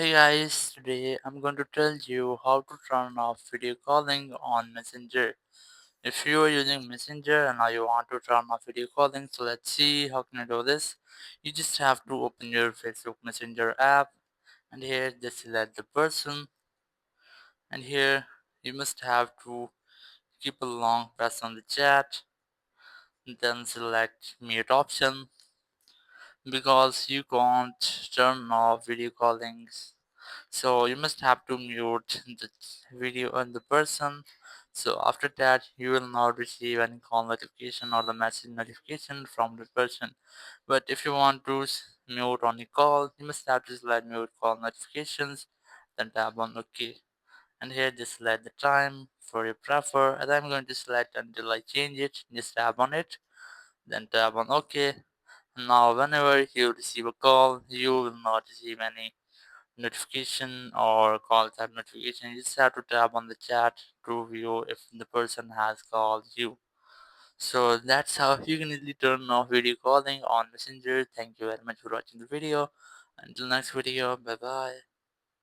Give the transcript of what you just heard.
Hey guys, today I'm going to tell you how to turn off video calling on Messenger. If you are using Messenger and now you want to turn off video calling, so let's see how can I do this. You just have to open your Facebook Messenger app and here just select the person and here you must have to keep a long press on the chat, then select mute option because you can't turn off video callings. So you must have to mute the video and the person. So after that you will not receive any call notification or the message notification from the person. But if you want to mute only call, you must have to select mute call notifications, then tap on OK. And here just select the time for your prefer, and I'm going to select until I change it. Just tap on it, then tap on OK. Now whenever you receive a call, you will not receive any notification or call type notification. You just have to tap on the chat to view if the person has called you. So that's how you can easily turn off video calling on Messenger. Thank you very much for watching the video. Until next video, bye bye.